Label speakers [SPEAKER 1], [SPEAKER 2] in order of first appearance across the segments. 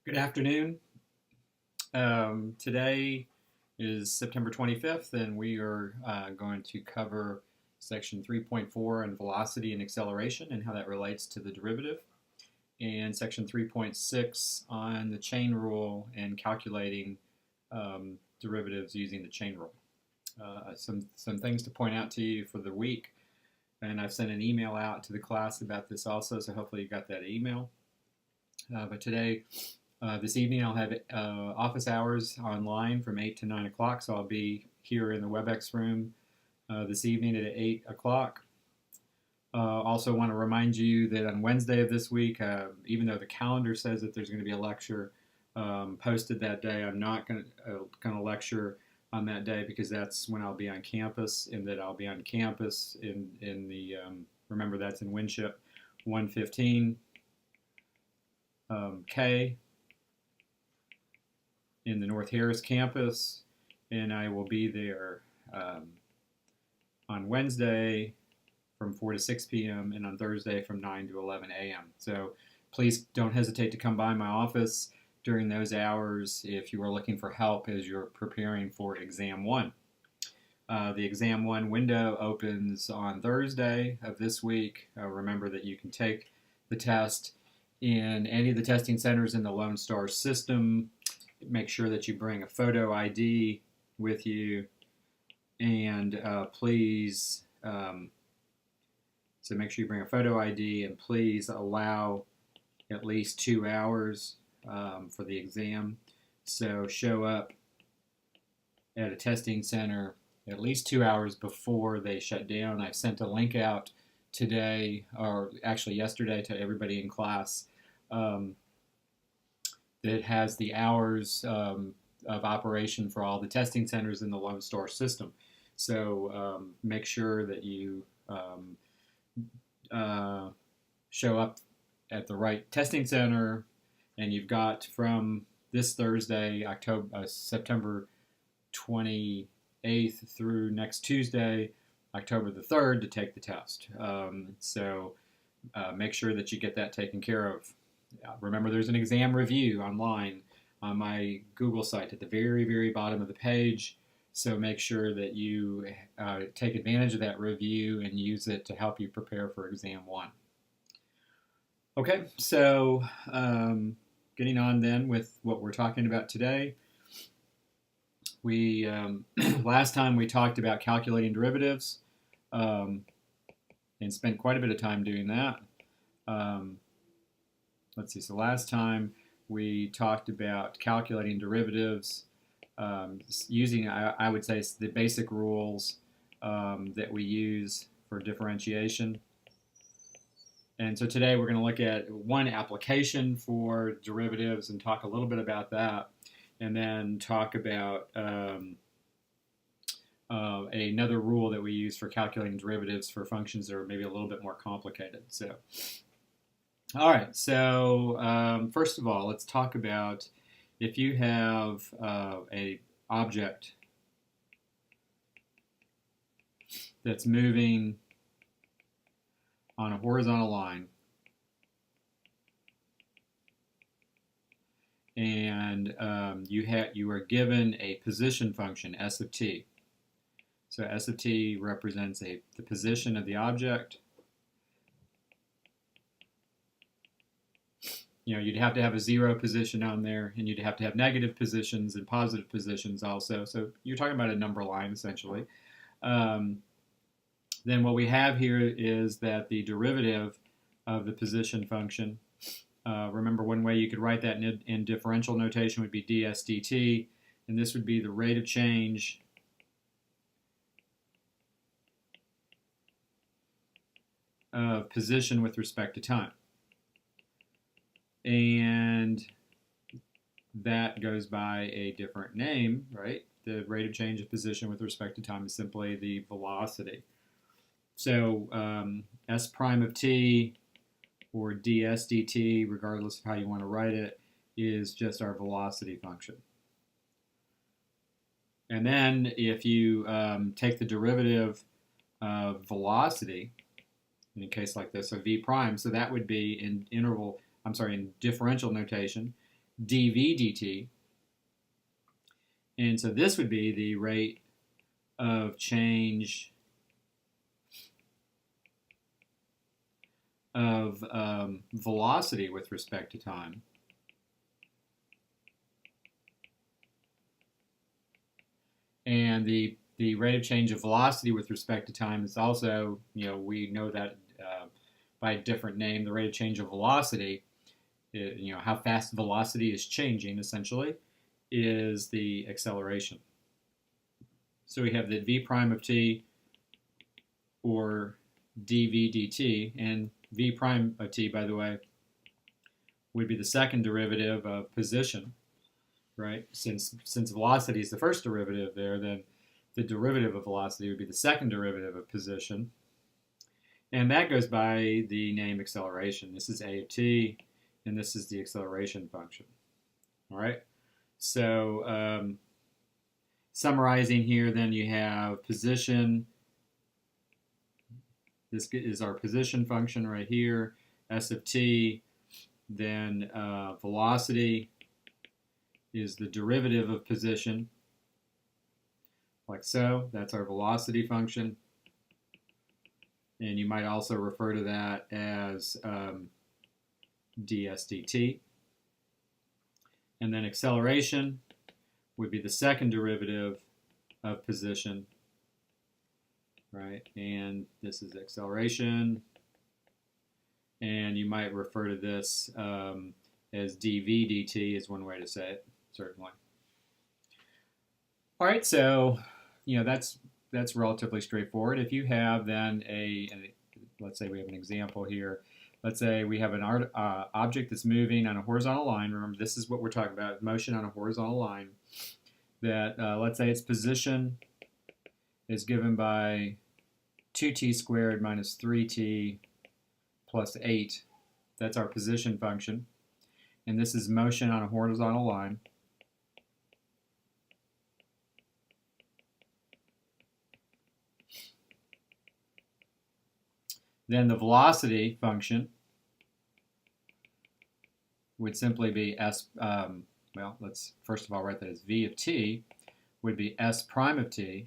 [SPEAKER 1] Good afternoon. Today is September 25th, and we are going to cover section 3.4 on velocity and acceleration and how that relates to the derivative, and section 3.6 on the chain rule and calculating derivatives using the chain rule. Some things to point out to you for the week, and I've sent an email out to the class about this also, so hopefully you got that email. But today, this evening, I'll have office hours online from 8 to 9 o'clock, so I'll be here in the WebEx room this evening at 8 o'clock. Also want to remind you that on Wednesday of this week, even though the calendar says that there's going to be a lecture posted that day, I'm not going to lecture on that day because that's when I'll be on campus, and that I'll be on campus in the, remember that's in Winship 115 K in the North Harris campus, and I will be there on Wednesday from 4 to 6 p.m. and on Thursday from 9 to 11 a.m. So please don't hesitate to come by my office during those hours if you are looking for help as you're preparing for Exam 1. The Exam 1 window opens on Thursday of this week. Remember that you can take the test in any of the testing centers in the Lone Star system. Make sure that you bring a photo ID with you, and please, so make sure you bring a photo ID, and please allow at least 2 hours for the exam. So show up at a testing center at least 2 hours before they shut down. I've sent a link out today, or actually yesterday, to everybody in class that has the hours of operation for all the testing centers in the Lone Star system. So make sure that you show up at the right testing center, and you've got from this Thursday, September 28th through next Tuesday, October the 3rd, to take the test. So make sure that you get that taken care of. Remember, there's an exam review online on my Google site at the very, very bottom of the page. So make sure that you take advantage of that review and use it to help you prepare for Exam 1. Okay, so getting on then with what we're talking about today. We last time we talked about calculating derivatives and spent quite a bit of time doing that. Let's see, so last time we talked about calculating derivatives using, I would say, the basic rules that we use for differentiation. And so today we're going to look at one application for derivatives and talk a little bit about that, and then talk about another rule that we use for calculating derivatives for functions that are maybe a little bit more complicated. So, all right, so first of all, let's talk about if you have a object that's moving on a horizontal line, and you are given a position function, s of t. So s of t represents the position of the object. You know, you'd have to have a zero position on there, and you'd have to have negative positions and positive positions also. So you're talking about a number line, essentially. Then what we have here is that the derivative of the position function, remember one way you could write that in differential notation would be ds dt, and this would be the rate of change of position with respect to time. And that goes by a different name, right? The rate of change of position with respect to time is simply the velocity. So s prime of t, or ds dt, regardless of how you want to write it, is just our velocity function. And then if you take the derivative of velocity, in a case like this, so v prime, so that would be in differential notation, dv dt. And so this would be the rate of change of velocity with respect to time. And the rate of change of velocity with respect to time is also, we know that by a different name, the rate of change of velocity, how fast velocity is changing, essentially, is the acceleration. So we have that v prime of t, or dv dt, and v prime of t, by the way, would be the second derivative of position, right? Since velocity is the first derivative there, then the derivative of velocity would be the second derivative of position. And that goes by the name acceleration. This is a of t, and this is the acceleration function. All right? So summarizing here, then you have position. This is our position function right here, s of t. Then velocity is the derivative of position, like so. That's our velocity function. And you might also refer to that as ds dt. And then acceleration would be the second derivative of position, right? And this is acceleration. And you might refer to this as dv dt is one way to say it, certainly. All right, so that's relatively straightforward. If you have then let's say we have an example here. Let's say we have an object that's moving on a horizontal line. Remember, this is what we're talking about, motion on a horizontal line. That let's say its position is given by 2t squared minus 3t plus 8. That's our position function. And this is motion on a horizontal line. Then the velocity function would simply be s, well, let's first of all write that as v of t, would be s prime of t,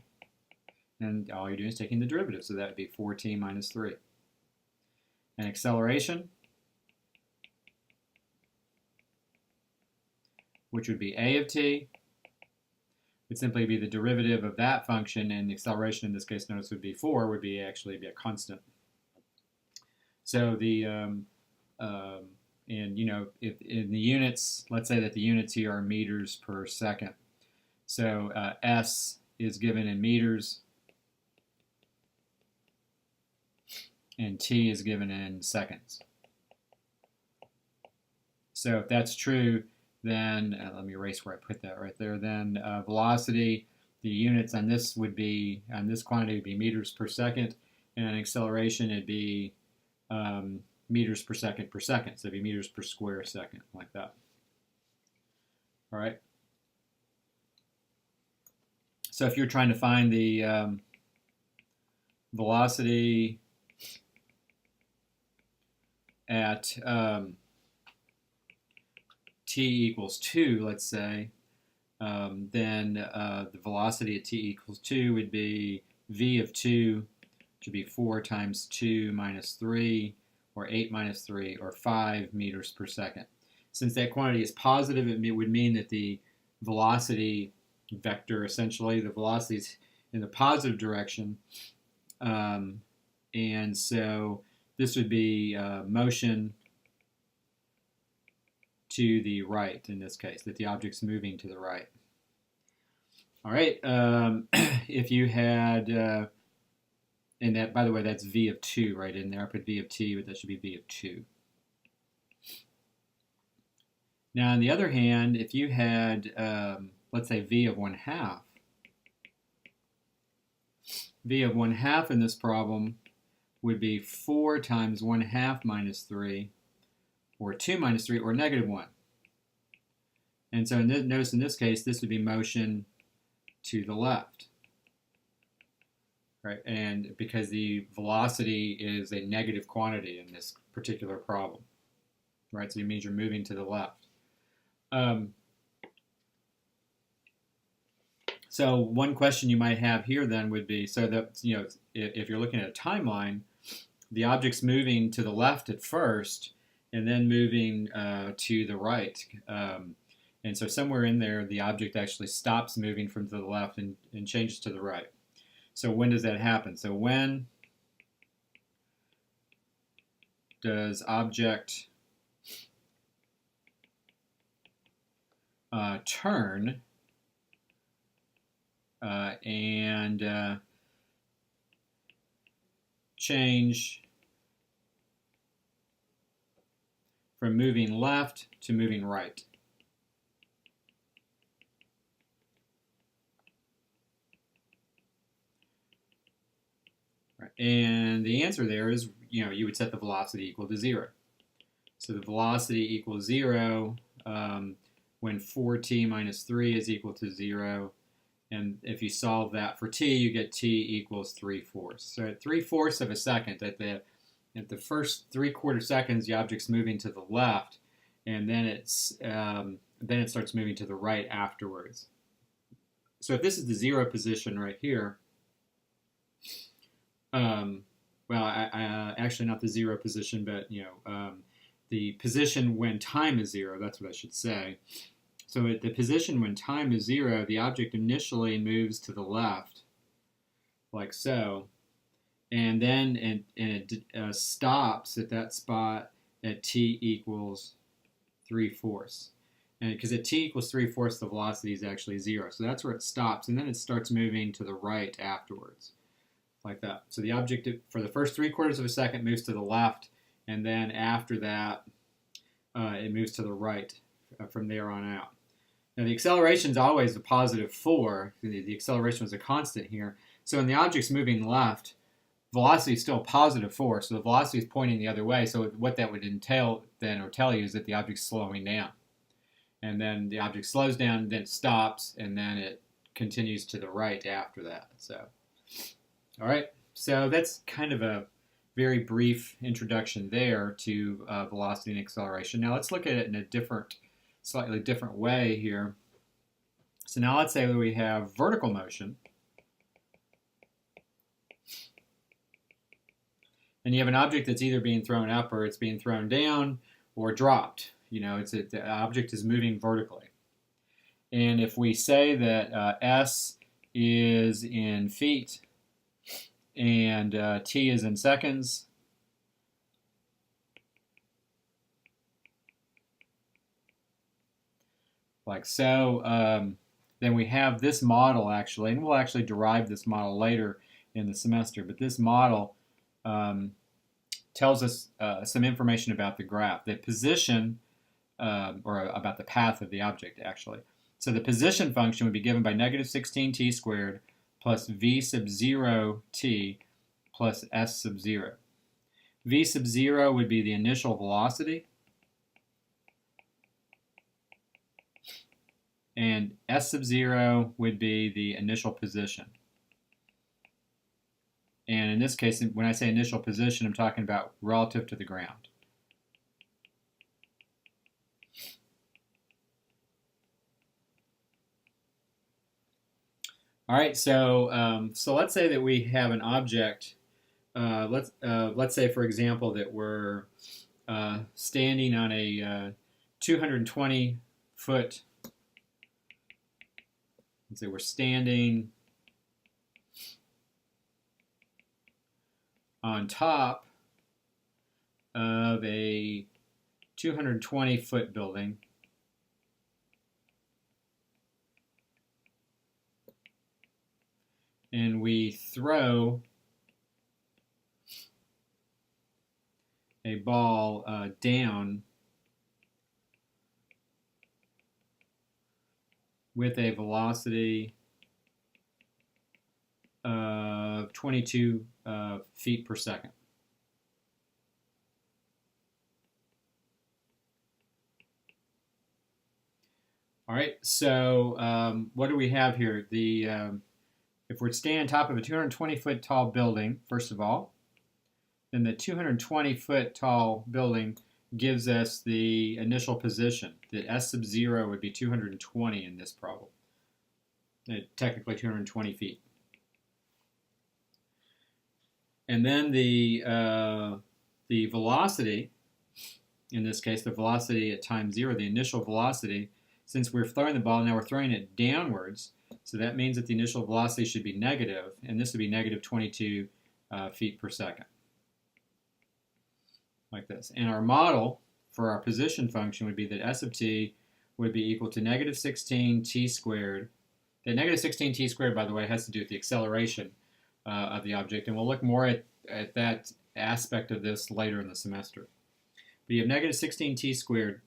[SPEAKER 1] and all you're doing is taking the derivative, so that would be 4t minus 3. And acceleration, which would be a of t, would simply be the derivative of that function, and the acceleration in this case, notice, would be 4, would be actually be a constant. So the, if in the units, let's say that the units here are meters per second. So S is given in meters, and T is given in seconds. So if that's true, then, let me erase where I put that right there, then velocity, the units on this would be, on this quantity would be meters per second, and acceleration it'd be meters per second, so it'd be meters per square second, like that. All right. So if you're trying to find the velocity at t equals 2, let's say, then the velocity at t equals 2 would be v of 2, which would be 4 times 2 minus 3, or 8 minus 3, or 5 meters per second. Since that quantity is positive, it would mean that the velocity vector, essentially, the velocity is in the positive direction. And so this would be motion to the right, in this case, that the object's moving to the right. All right, if you had, and that, by the way, that's v of 2 right in there. I put v of t, but that should be v of 2. Now, on the other hand, if you had, let's say, v of 1/2, v of 1/2 in this problem would be 4 times 1/2 minus 3, or 2 minus 3, or negative 1. And so notice in this case, this would be motion to the left, right? And because the velocity is a negative quantity in this particular problem, right? So it means you're moving to the left. So one question you might have here then would be, so that, if you're looking at a timeline, the object's moving to the left at first and then moving to the right. And so somewhere in there, the object actually stops moving from to the left and changes to the right. So when does that happen? So when does object turn and change from moving left to moving right? And the answer there is, you would set the velocity equal to 0. So the velocity equals 0 when 4t minus 3 is equal to 0. And if you solve that for t, you get t equals 3/4. So at 3/4 of a second, at the first 3/4 seconds, the object's moving to the left, and then it starts moving to the right afterwards. So if this is the 0 position right here, well, actually not the 0 position, but the position when time is 0. That's what I should say. So at the position when time is 0, the object initially moves to the left, like so, and then it stops at that spot at t equals 3/4. And because at t equals 3/4, the velocity is actually 0. So that's where it stops, and then it starts moving to the right afterwards, like that. So the object, for the first 3/4 of a second, moves to the left, and then after that, it moves to the right from there on out. Now the acceleration is always a +4. The acceleration was a constant here. So when the object's moving left, velocity is still +4. So the velocity is pointing the other way. So what that would entail then, or tell you, is that the object's slowing down. And then the object slows down, then stops, and then it continues to the right after that. So, all right. So that's kind of a very brief introduction there to velocity and acceleration. Now let's look at it in a slightly different way here. So now let's say that we have vertical motion. And you have an object that's either being thrown up, or it's being thrown down, or dropped. The object is moving vertically. And if we say that s is in feet and t is in seconds, like so, then we have this model actually, and we'll actually derive this model later in the semester, but this model tells us some information about the graph, the position, or about the path of the object actually. So the position function would be given by -16t squared plus v sub 0 t plus s sub 0. V sub 0 would be the initial velocity, and s sub 0 would be the initial position. And in this case, when I say initial position, I'm talking about relative to the ground. All right, so let's say that we have an object. Let's say, for example, that we're standing on a 220-foot. Let's say we're standing on top of a 220-foot building. And we throw a ball down with a velocity of 22 feet per second. All right, so what do we have here? If we're standing on top of a 220-foot tall building, first of all, then the 220-foot tall building gives us the initial position, that S sub 0 would be 220 in this problem. Technically 220 feet. And then the velocity, in this case, the velocity at time 0, the initial velocity, since we're throwing the ball, now we're throwing it downwards, so that means that the initial velocity should be negative, and this would be negative 22 feet per second. Like this. And our model for our position function would be that S of t would be equal to negative 16 t squared. That negative 16 t squared, by the way, has to do with the acceleration of the object, and we'll look more at that aspect of this later in the semester. But you have negative 16 t squared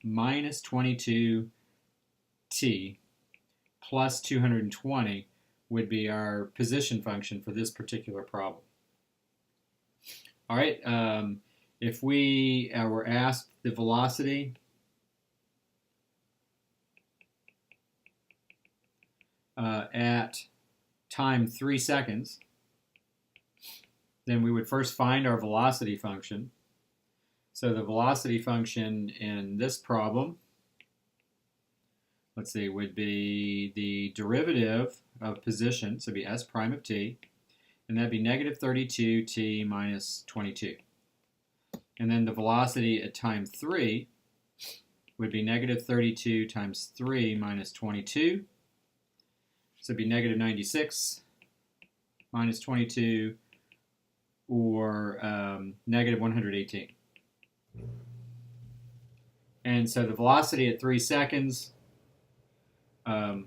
[SPEAKER 1] minus 22 t plus 220 would be our position function for this particular problem. All right, if we were asked the velocity at time 3 seconds, then we would first find our velocity function. So the velocity function in this problem, let's see, would be the derivative of position, so it'd be s prime of t, and that'd be negative 32 t minus 22. And then the velocity at time 3 would be negative 32 times 3 minus 22. So it'd be negative 96 minus 22, or negative 118. And so the velocity at 3 seconds so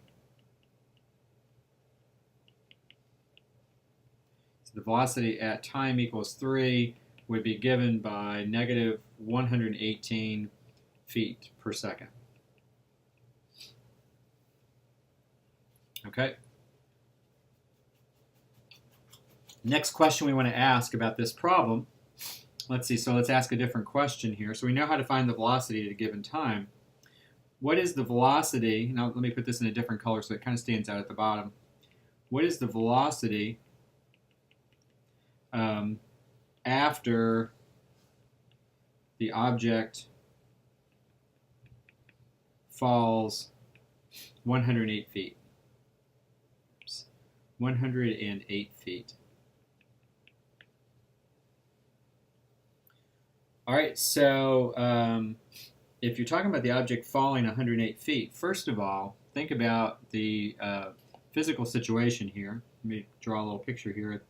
[SPEAKER 1] the velocity at time equals 3 would be given by negative 118 feet per second. Okay. Next question we want to ask about this problem. Let's see, so let's ask a different question here. So we know how to find the velocity at a given time. What is the velocity? Now let me put this in a different color so it kind of stands out at the bottom. What is the velocity after the object falls 108 feet? Oops. 108 feet. All right, so if you're talking about the object falling 108 feet, first of all, think about the physical situation here. Let me draw a little picture here.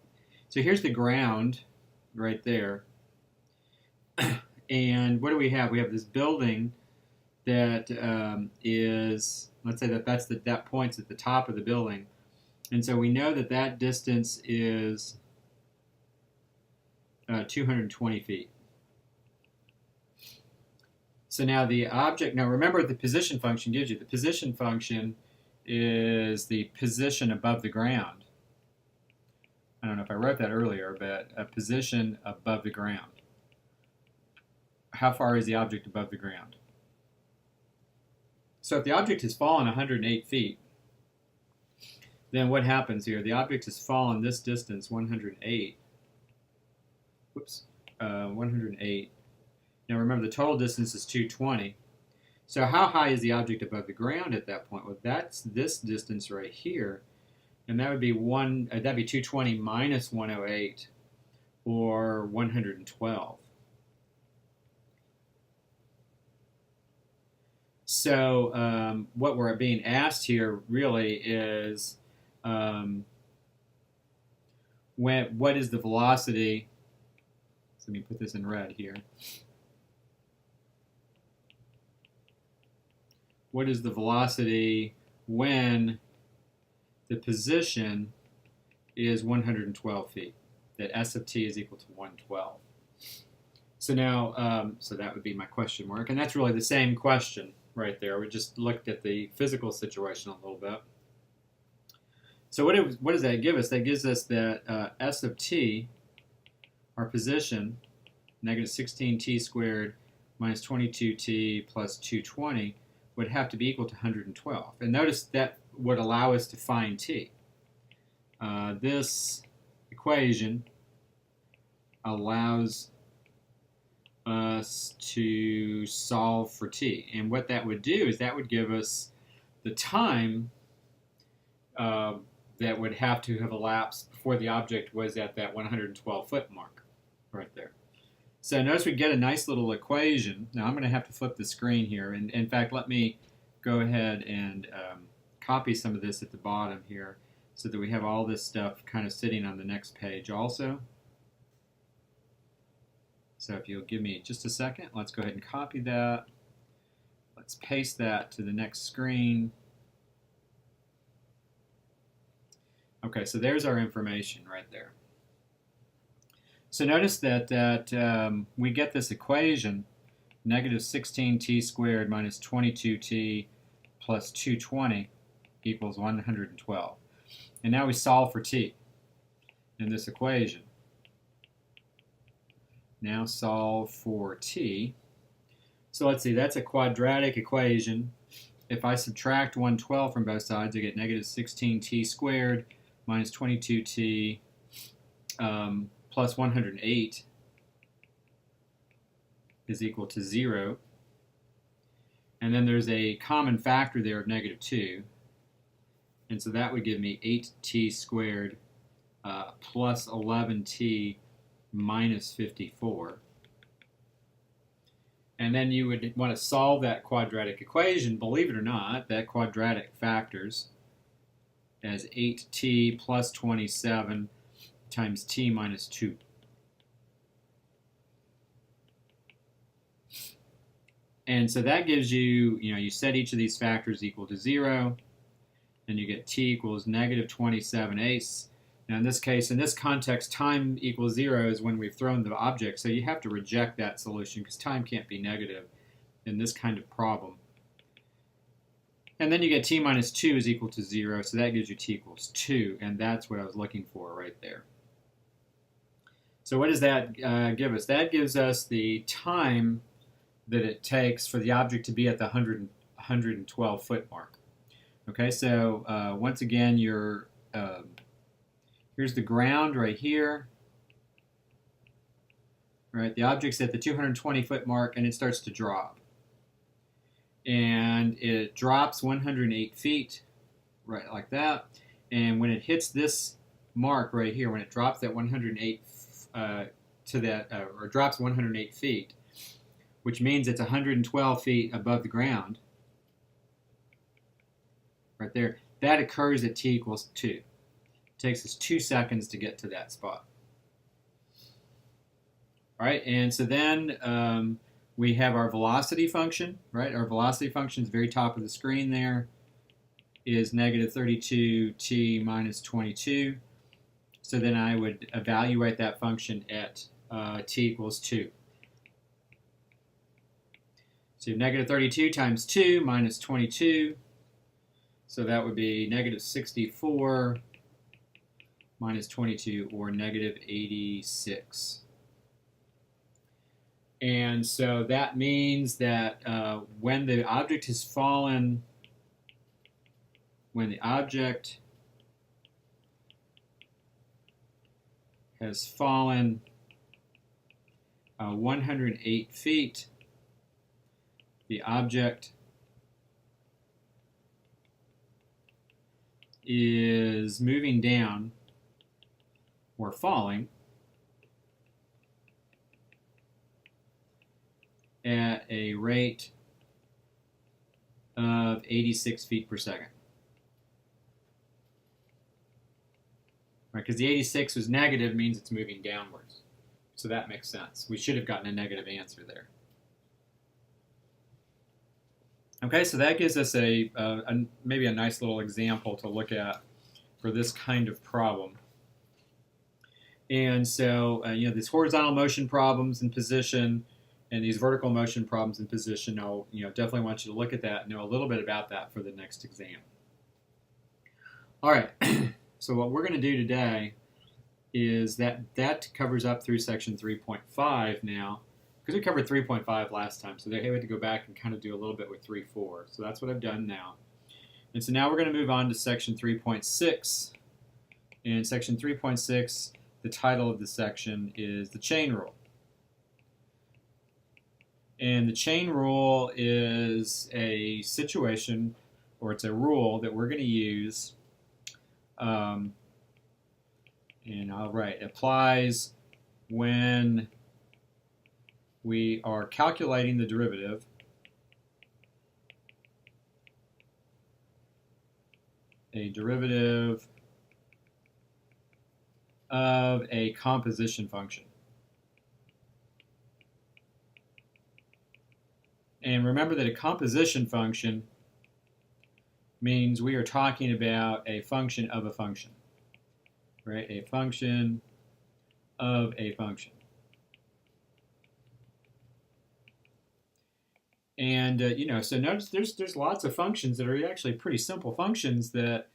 [SPEAKER 1] So here's the ground right there. And what do we have? We have this building that is, let's say that point's at the top of the building. And so we know that that distance is 220 feet. So now the object, now remember what the position function gives you. The position function is the position above the ground. I don't know if I wrote that earlier, but a position above the ground. How far is the object above the ground? So if the object has fallen 108 feet, then what happens here? The object has fallen this distance, 108. Whoops, 108. Now remember, the total distance is 220. So how high is the object above the ground at that point? Well, that's this distance right here, and that would be that'd be 220 minus 108, or 112. So what we're being asked here really is what is the velocity? So let me put this in red here. What is the velocity when the position is 112 feet? That S of t is equal to 112. So now, so that would be my question mark, and that's really the same question right there. We just looked at the physical situation a little bit. So what does that give us? That gives us that S of t, our position, negative 16t squared minus 22t plus 220, would have to be equal to 112. And notice that would allow us to find t. This equation allows us to solve for t. And what that would do is that would give us the time that would have to have elapsed before the object was at that 112 foot mark right there. So notice we get a nice little equation. Now I'm going to have to flip the screen here. And in fact, let me go ahead and copy some of this at the bottom here so that we have all this stuff kind of sitting on the next page also. So if you'll give me just a second, let's go ahead and copy that. Let's paste that to the next screen. Okay, so there's our information right there. So notice that we get this equation, negative 16t squared minus 22t plus 220 equals 112. And now we solve for t in this equation. Now solve for t. So let's see, that's a quadratic equation. If I subtract 112 from both sides, I get negative 16t squared minus 22t plus 108 is equal to 0. And then there's a common factor there of negative 2. And so that would give me 8t squared plus 11t minus 54. And then you would want to solve that quadratic equation. Believe it or not, that quadratic factors as 8t plus 27 times t minus 2. And so that gives you, you set each of these factors equal to 0, and you get t equals negative 27/8. Now in this case, in this context, time equals 0 is when we've thrown the object, so you have to reject that solution because time can't be negative in this kind of problem. And then you get t minus 2 is equal to 0, so that gives you t equals 2, and that's what I was looking for right there. So what does that give us? That gives us the time that it takes for the object to be at the 112 foot mark. Okay, so once again, here's the ground right here. Right, the object's at the 220 foot mark and it starts to drop. And it drops 108 feet, right like that. And when it hits this mark right here, when it drops that 108 or drops 108 feet, which means it's 112 feet above the ground, right there, that occurs at t equals 2. It takes us 2 seconds to get to that spot. All right, and so then we have our velocity function, right? Our velocity function is very top of the screen there, is negative 32t minus 22. So then I would evaluate that function at t equals 2. So negative 32 times 2 minus 22. So that would be negative 64 minus 22, or negative 86. And so that means that when the object has fallen, when the object has fallen 108 feet, the object is moving down or falling at a rate of 86 feet per second. Right, because the 86 was negative means it's moving downwards. So that makes sense. We should have gotten a negative answer there. Okay, so that gives us maybe a nice little example to look at for this kind of problem. And so, these horizontal motion problems in position and these vertical motion problems in position, I'll definitely want you to look at that and know a little bit about that for the next exam. All right, so what we're going to do today is that covers up through section 3.5 now, because we covered 3.5 last time, so they had to go back and kind of do a little bit with 3.4. So that's what I've done now. And so now we're going to move on to section 3.6. And section 3.6, the title of the section is the chain rule. And the chain rule is a situation, or it's a rule that we're going to use. And I'll write applies when we are calculating the derivative of a composition function. And remember that a composition function means we are talking about a function of a function, right? A function of a function. And so notice there's lots of functions that are actually pretty simple functions that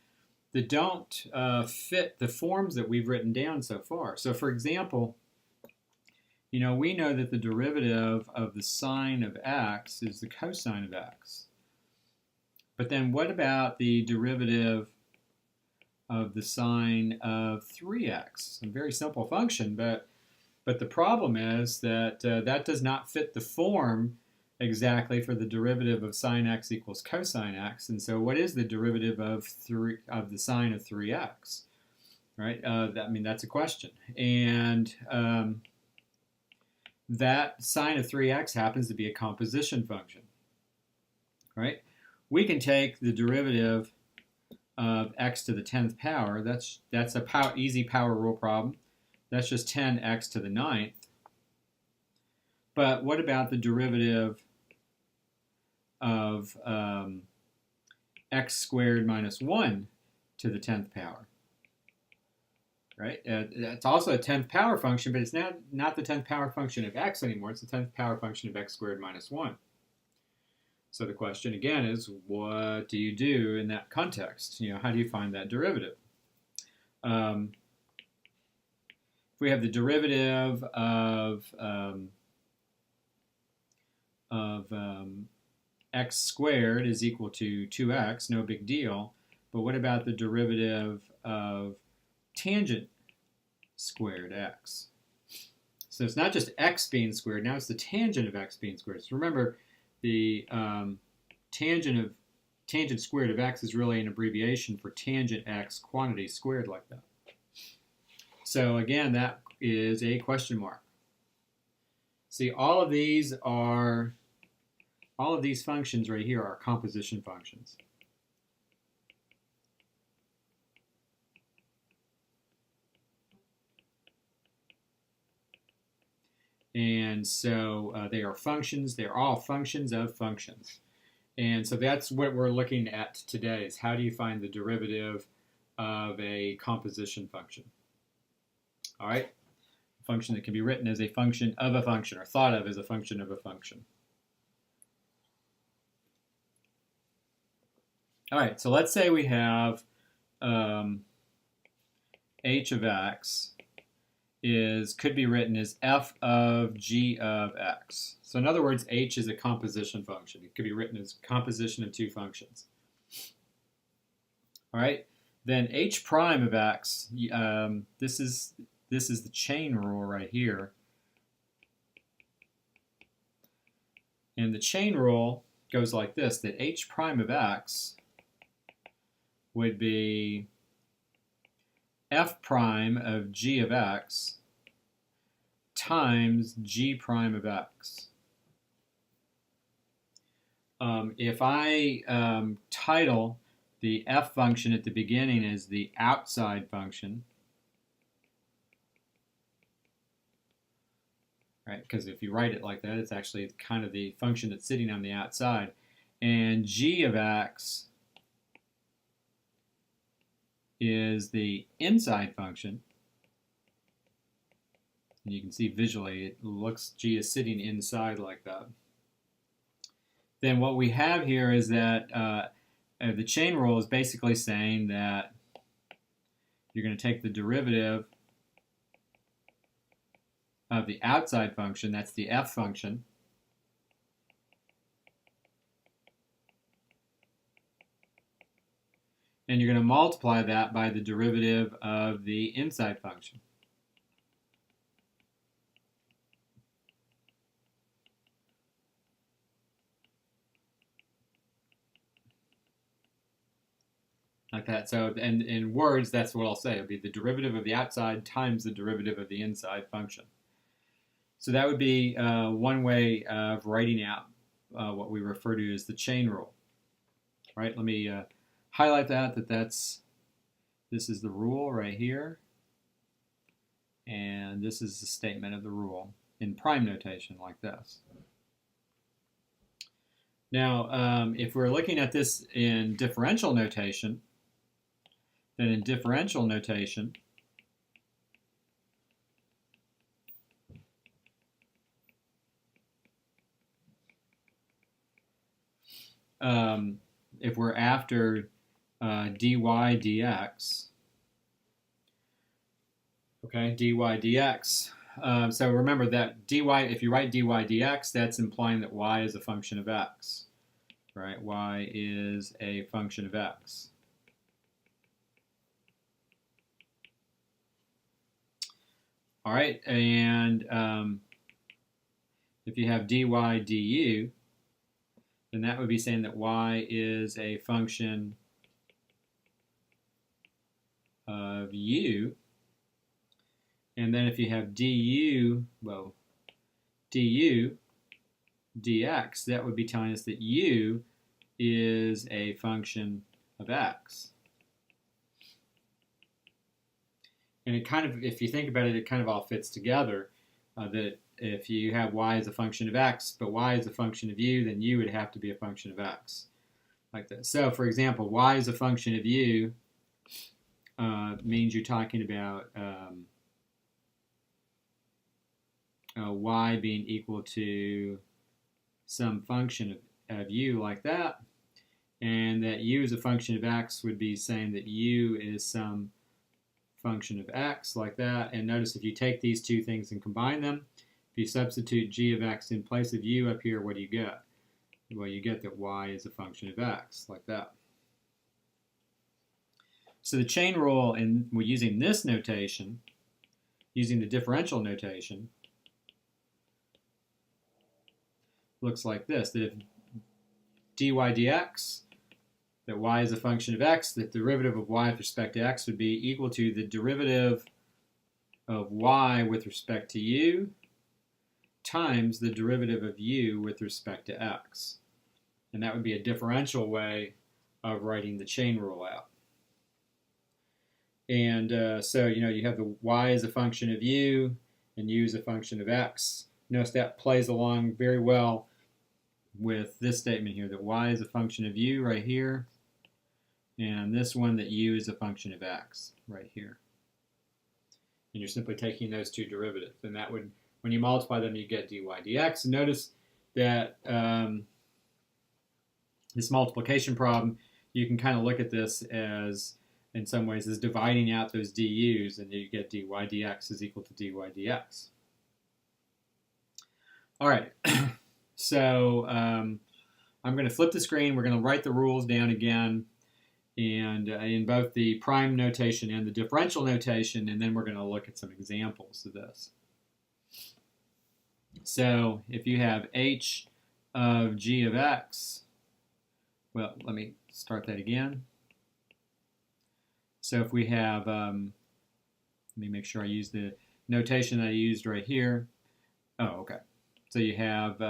[SPEAKER 1] don't fit the forms that we've written down so far. So for example, we know that the derivative of the sine of x is the cosine of x. But then what about the derivative of the sine of 3x? A very simple function, but the problem is that that does not fit the form exactly for the derivative of sine x equals cosine x. And so what is the derivative of the sine of 3x? Right? That's a question. And that sine of 3x happens to be a composition function. Right? We can take the derivative of x to the 10th power. That's a easy power rule problem. That's just 10x to the 9th. But what about the derivative of x squared minus 1 to the 10th power? Right? It's also a 10th power function, but it's not the 10th power function of x anymore. It's the 10th power function of x squared minus 1. So the question again is, what do you do in that context? How do you find that derivative? If we have the derivative of x squared is equal to 2x, no big deal. But what about the derivative of tangent squared x? So it's not just x being squared, now it's the tangent of x being squared. So remember, the tangent squared of x is really an abbreviation for tangent x quantity squared like that. So again, that is a question mark. See, all of these functions right here are composition functions. And so they are functions. They're all functions of functions. And so that's what we're looking at today, is how do you find the derivative of a composition function? All right? A function that can be written as a function of a function, or thought of as a function of a function. All right, so let's say we have h of x could be written as f of g of x. So in other words, h is a composition function. It could be written as composition of two functions. All right, then h prime of x, this is the chain rule right here. And the chain rule goes like this, that h prime of x would be f prime of g of x times g prime of x. If I title the f function at the beginning as the outside function, right? Because if you write it like that, it's actually kind of the function that's sitting on the outside. And g of x is the inside function. And you can see visually, it looks g is sitting inside like that. Then what we have here is that the chain rule is basically saying that you're going to take the derivative of the outside function, that's the f function, and you're going to multiply that by the derivative of the inside function. like that. So, and in words, that's what I'll say. It'll be the derivative of the outside times the derivative of the inside function. So that would be one way of writing out what we refer to as the chain rule. Right? Let me highlight this is the rule right here, and this is the statement of the rule in prime notation like this. Now, if we're looking at this in differential notation, then in differential notation, if we're after dy dx, okay, dy dx. So remember that dy, if you write dy dx, that's implying that y is a function of x, right? Y is a function of x. All right, and if you have dy du, then that would be saying that y is a function of u. And then if you have du dx, that would be telling us that u is a function of x. And it kind of, if you think about it, it kind of all fits together. That if you have y as a function of x, but y is a function of u, then u would have to be a function of x, like this. So, for example, y is a function of u means you're talking about y being equal to some function of u like that, and that u is a function of x would be saying that u is some function of x like that. And notice if you take these two things and combine them, if you substitute g of x in place of u up here, what do you get? Well, you get that y is a function of x like that. So the chain rule, and we're using this notation, using the differential notation, looks like this, that if dy dx, that y is a function of x, that the derivative of y with respect to x would be equal to the derivative of y with respect to u times the derivative of u with respect to x. And that would be a differential way of writing the chain rule out. And so, you have the y as a function of u and u as a function of x. Notice that plays along very well with this statement here, that y is a function of u right here, and this one that u is a function of x right here. And you're simply taking those two derivatives, and that would, when you multiply them, you get dy dx. And notice that this multiplication problem, you can kind of look at this as, in some ways, as dividing out those du's, and you get dy dx is equal to dy dx. All right, so I'm going to flip the screen. We're going to write the rules down again, and in both the prime notation and the differential notation, and then we're going to look at some examples of this. So if you have h of g of x, well, let me start that again. So if we have, let me make sure I use the notation that I used right here. Oh, okay. So you have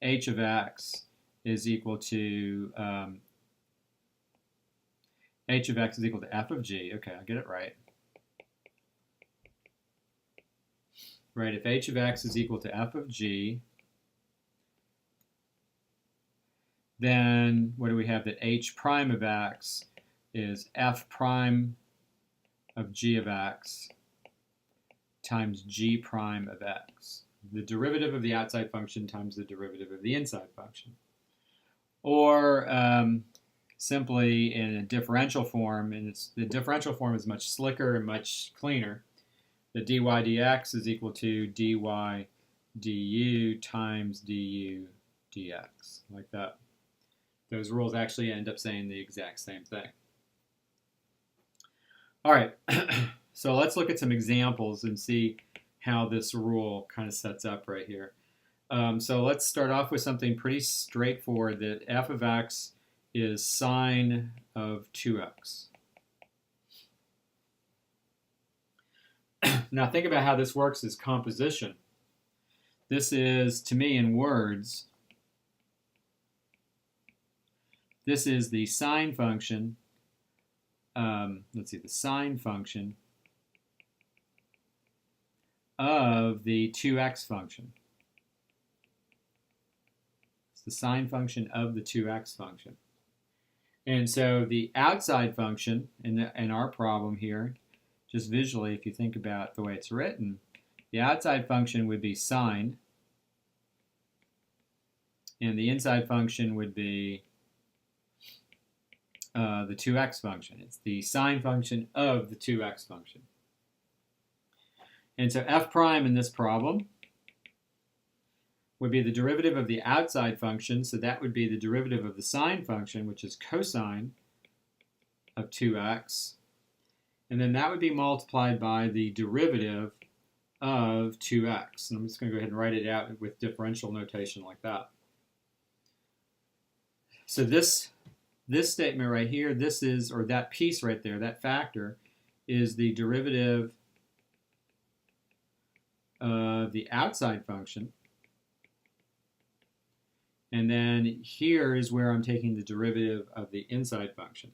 [SPEAKER 1] h of x is equal to h of x is equal to f of g. Okay, I'll get it right. Right, if h of x is equal to f of g, then what do we have? That h prime of x is f prime of g of x times g prime of x. The derivative of the outside function times the derivative of the inside function. Or simply in a differential form, and the differential form is much slicker and much cleaner. The dy dx is equal to dy du times du dx, like that. Those rules actually end up saying the exact same thing. All right, so let's look at some examples and see how this rule kind of sets up right here. So let's start off with something pretty straightforward, that f of x is sine of 2x. Now think about how this works as composition. This is, to me, in words, this is the sine function, the sine function of the 2x function. It's the sine function of the 2x function. And so the outside function in our problem here, just visually, if you think about the way it's written, the outside function would be sine, and the inside function would be the 2x function. It's the sine function of the 2x function. And so f prime in this problem would be the derivative of the outside function, so that would be the derivative of the sine function, which is cosine of 2x, and then that would be multiplied by the derivative of 2x. And I'm just going to go ahead and write it out with differential notation like that. So this statement right here, this is, or that piece right there, that factor, is the derivative of the outside function. And then here is where I'm taking the derivative of the inside function.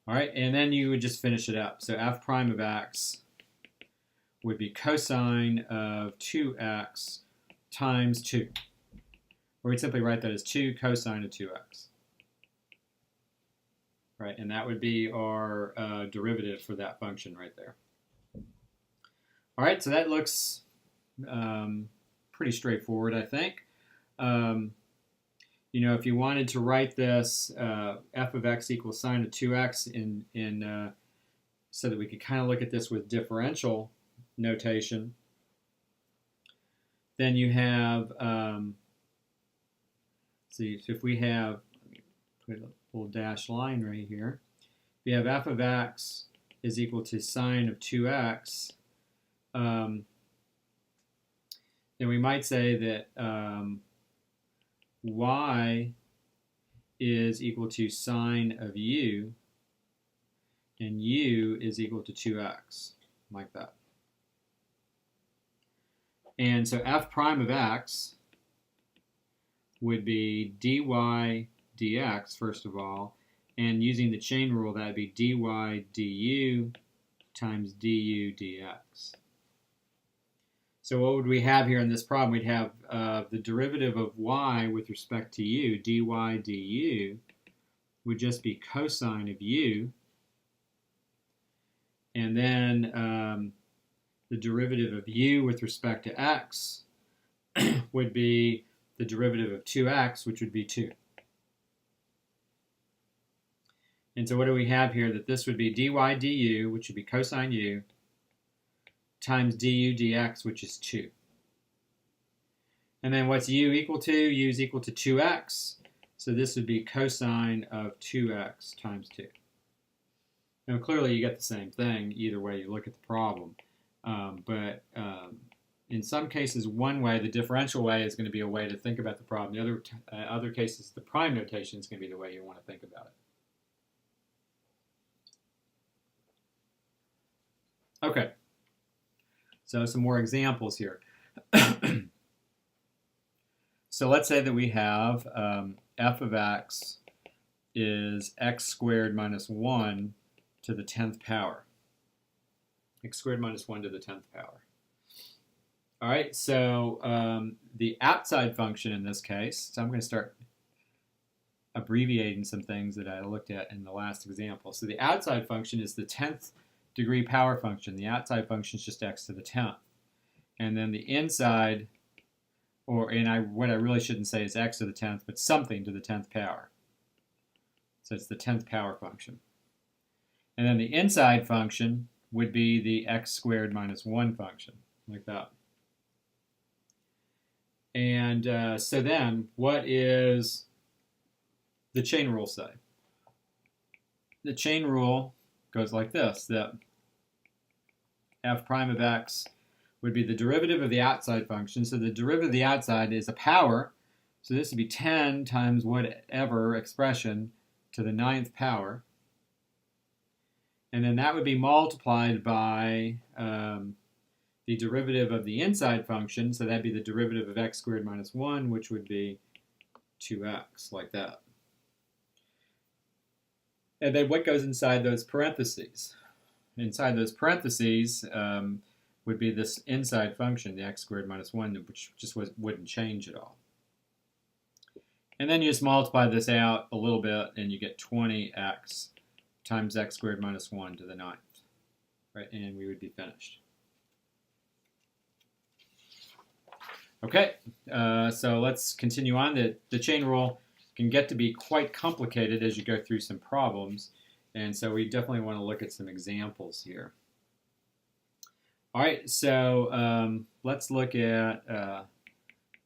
[SPEAKER 1] All right, and then you would just finish it up. So f prime of x would be cosine of 2x times 2. Or we'd simply write that as 2 cosine of 2x. Right, and that would be our derivative for that function right there. All right, so that looks pretty straightforward, I think. You know, if you wanted to write this f of x equals sine of 2x so that we could kind of look at this with differential notation, then you have, see, so if we have, let me put a little dashed line right here, we have f of x is equal to sine of 2x, then we might say that y is equal to sine of u, and u is equal to 2x, like that. And so f prime of x would be dy dx, first of all, and using the chain rule, that would be dy du times du dx. So what would we have here in this problem? We'd have the derivative of y with respect to u, dy du, would just be cosine of u, and then the derivative of u with respect to x would be the derivative of 2x, which would be 2. And so what do we have here? That this would be dy du, which would be cosine u, times du dx, which is 2. And then what's u equal to? U is equal to 2x. So this would be cosine of 2x times 2. Now clearly you get the same thing either way you look at the problem. But in some cases, one way, the differential way, is going to be a way to think about the problem. The other cases, the prime notation is going to be the way you want to think about it. Okay. So some more examples here. So let's say that we have f of x is x squared minus 1 to the 10th power. X squared minus 1 to the 10th power. All right, so the outside function in this case, so I'm going to start abbreviating some things that I looked at in the last example. So the outside function is the 10th degree power function. The outside function is just x to the 10th. And then the inside, what I really shouldn't say is x to the 10th, but something to the 10th power. So it's the 10th power function. And then the inside function would be the x squared minus 1 function, like that. And so then, what is the chain rule say? The chain rule goes like this, that f prime of x would be the derivative of the outside function. So the derivative of the outside is a power. So this would be 10 times whatever expression to the 9th power. And then that would be multiplied by the derivative of the inside function. So that'd be the derivative of x squared minus 1, which would be 2x, like that. And then what goes inside those parentheses? Inside those parentheses would be this inside function, the x squared minus 1, which just wouldn't change at all. And then you just multiply this out a little bit, and you get 20x times x squared minus 1 to the 9th. Right, and we would be finished. Okay, so let's continue on. The chain rule can get to be quite complicated as you go through some problems, and so we definitely want to look at some examples here. All right, so let's look at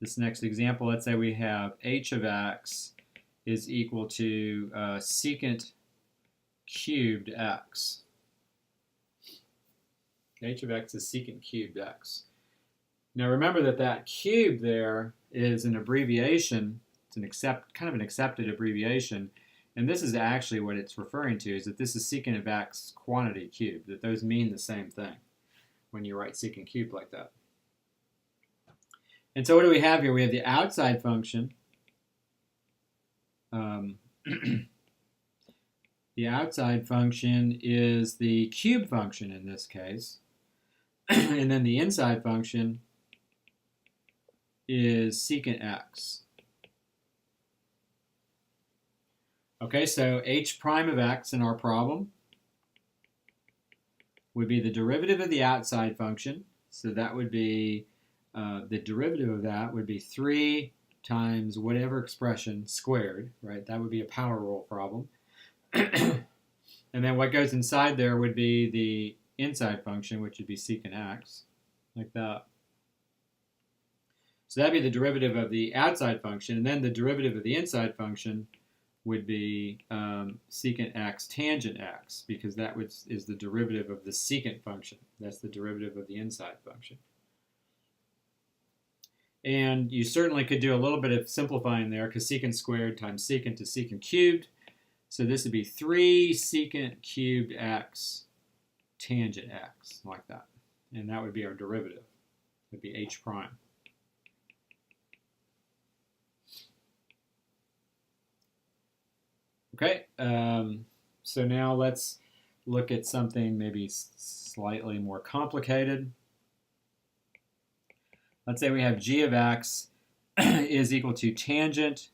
[SPEAKER 1] this next example. Let's say we have h of x is equal to secant cubed x. H of x is secant cubed x. Now remember that cube there is an abbreviation. It's kind of an accepted abbreviation, and this is actually what it's referring to, is that this is secant of x quantity cubed, that those mean the same thing when you write secant cubed like that. And so what do we have here? We have the outside function. The outside function is the cube function in this case, and then the inside function is secant x. Okay, so h prime of x in our problem would be the derivative of the outside function. So that would be, the derivative of that would be 3 times whatever expression squared, right? That would be a power rule problem. And then what goes inside there would be the inside function, which would be secant x, like that. So that'd be the derivative of the outside function, and then the derivative of the inside function would be secant x tangent x, because that is the derivative of the secant function. That's the derivative of the inside function. And you certainly could do a little bit of simplifying there, because secant squared times secant is secant cubed. So this would be 3 secant cubed x tangent x, like that. And that would be our derivative. It would be h prime. Okay, so now let's look at something maybe slightly more complicated. Let's say we have g of x is equal to tangent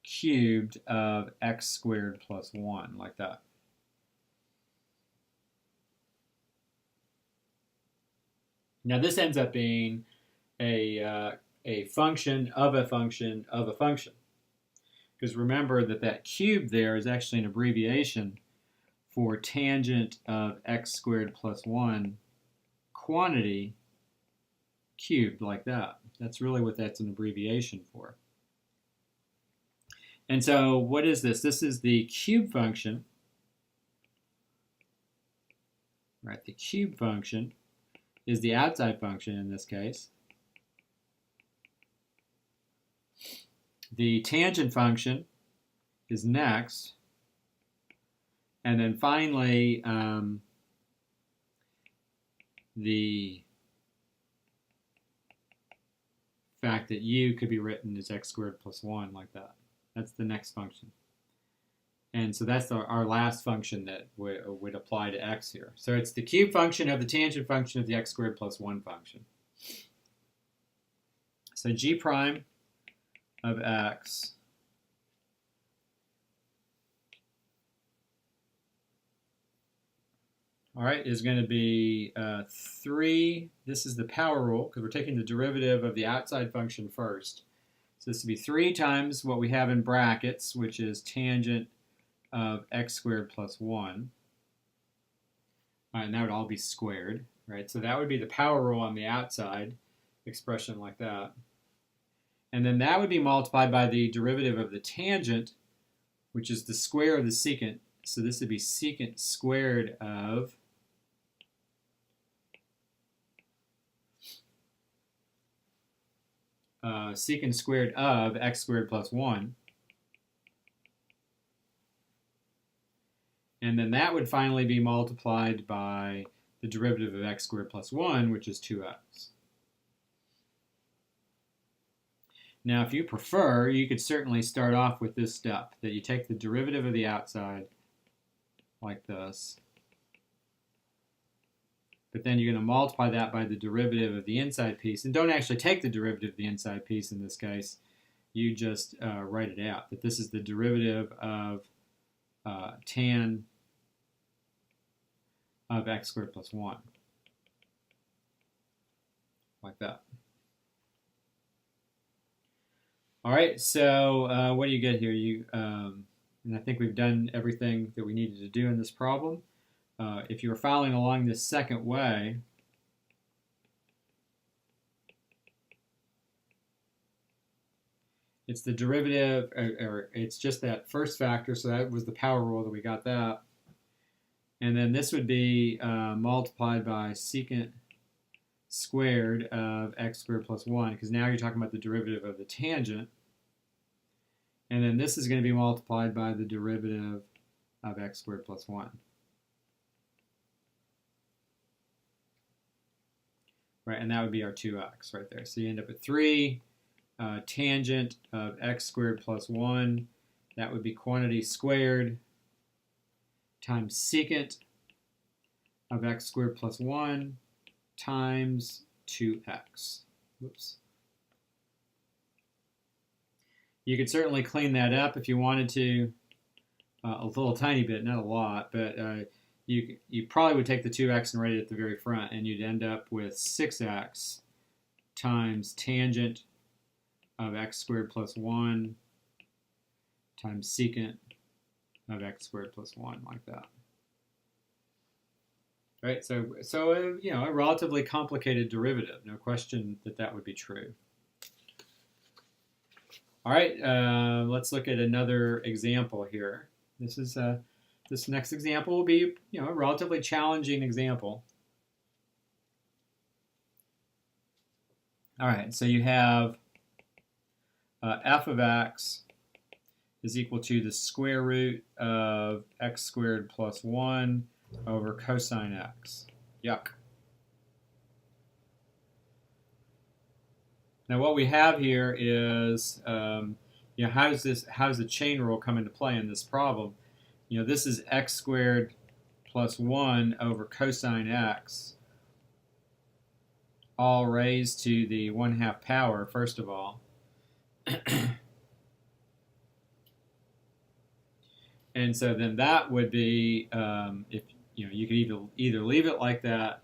[SPEAKER 1] cubed of x squared plus 1, like that. Now this ends up being a function of a function of a function. Because remember that cube there is actually an abbreviation for tangent of x squared plus 1 quantity cubed, like that. That's really what that's an abbreviation for. And so what is this? This is the cube function. Right, the cube function is the outside function in this case. The tangent function is next. And then finally, the fact that u could be written as x squared plus 1, like that. That's the next function. And so that's our last function that would apply to x here. So it's the cube function of the tangent function of the x squared plus 1 function. So g prime of x is going to be 3. This is the power rule, because we're taking the derivative of the outside function first. So this would be 3 times what we have in brackets, which is tangent of x squared plus 1. And that would all be squared, right? So that would be the power rule on the outside expression, like that. And then that would be multiplied by the derivative of the tangent, which is the square of the secant. So this would be secant squared of secant squared of x squared plus 1. And then that would finally be multiplied by the derivative of x squared plus 1, which is 2x. Now, if you prefer, you could certainly start off with this step, that you take the derivative of the outside like this, but then you're going to multiply that by the derivative of the inside piece. And don't actually take the derivative of the inside piece in this case. You just write it out, that this is the derivative of tan of x squared plus 1, like that. All right, so what do you get here? And I think we've done everything that we needed to do in this problem. If you were following along this second way, it's the derivative, or it's just that first factor, so that was the power rule that we got that. And then this would be multiplied by secant squared of x squared plus 1, because now you're talking about the derivative of the tangent. And then this is going to be multiplied by the derivative of x squared plus 1. Right, and that would be our 2x right there. So you end up with 3 tangent of x squared plus 1. That would be quantity squared times secant of x squared plus 1 times 2x. Whoops. You could certainly clean that up if you wanted to, a little tiny bit, not a lot, but you probably would take the 2x and write it at the very front, and you'd end up with 6x times tangent of x squared plus 1 times secant of x squared plus 1, like that. Right, so you know, a relatively complicated derivative. No question that that would be true. All right, let's look at another example here. This next example will be, you know, a relatively challenging example. All right, so you have f of x is equal to the square root of x squared plus 1 over cosine x. Yuck. Now what we have here is, you know, how does the chain rule come into play in this problem? You know, this is x squared plus 1 over cosine x, all raised to the 1/2 power, first of all. And so then that would be, if you know, you could either leave it like that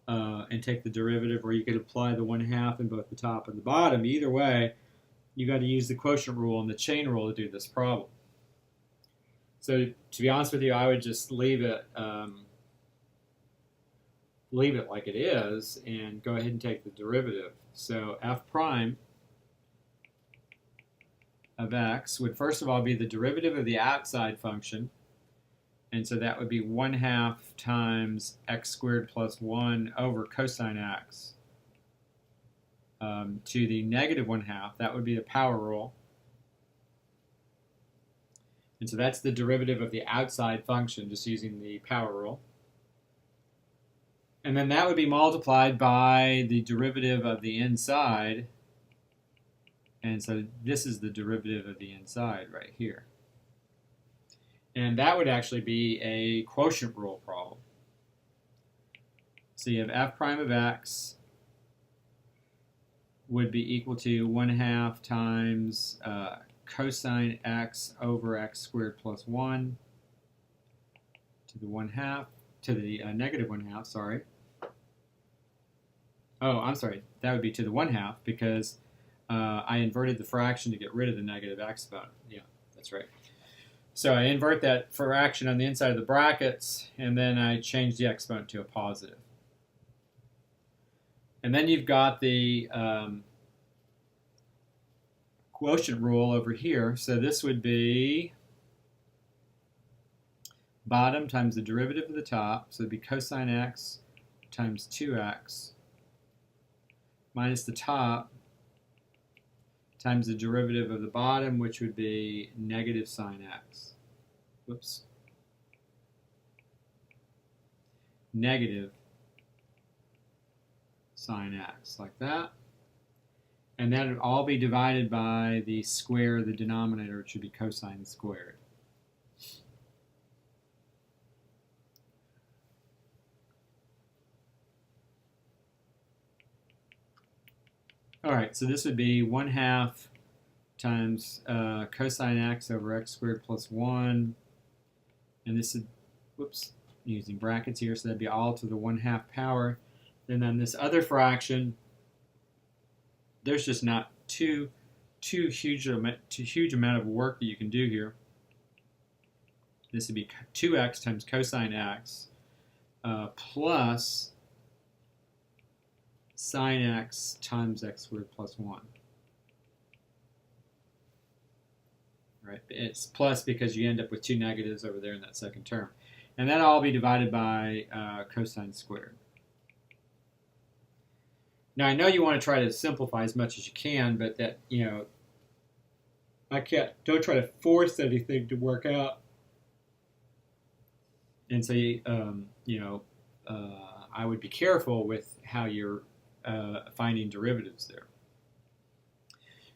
[SPEAKER 1] and take the derivative, or you could apply the 1/2 in both the top and the bottom. Either way, you got to use the quotient rule and the chain rule to do this problem. So to be honest with you, I would just leave it like it is and go ahead and take the derivative. So f prime of x would first of all be the derivative of the outside function, and so that would be 1/2 times x squared plus 1 over cosine x to the negative 1/2. That would be the power rule. And so that's the derivative of the outside function, just using the power rule. And then that would be multiplied by the derivative of the inside. And so this is the derivative of the inside right here. And that would actually be a quotient rule problem. So you have f prime of x would be equal to 1/2 times cosine x over x squared plus 1 to the 1/2, to the negative 1/2, sorry. Oh, I'm sorry, that would be to the 1/2 because I inverted the fraction to get rid of the negative exponent. Yeah, that's right. So I invert that fraction on the inside of the brackets, and then I change the exponent to a positive. And then you've got the quotient rule over here. So this would be bottom times the derivative of the top. So it would be cosine x times 2x minus the top times the derivative of the bottom, which would be negative sine x. Whoops. Negative sine x, like that. And that would all be divided by the square of the denominator, which should be cosine squared. All right, so this would be 1/2 times cosine x over x squared plus 1. And this is, whoops, using brackets here, so that'd be all to the 1/2 power. And then this other fraction, there's just not too huge amount of work that you can do here. This would be 2x times cosine x plus sine x times x squared plus 1. Right? It's plus because you end up with 2 negatives over there in that second term. And that'll all be divided by cosine squared. Now I know you want to try to simplify as much as you can, but that, don't try to force anything to work out. And so, I would be careful with how you're finding derivatives there.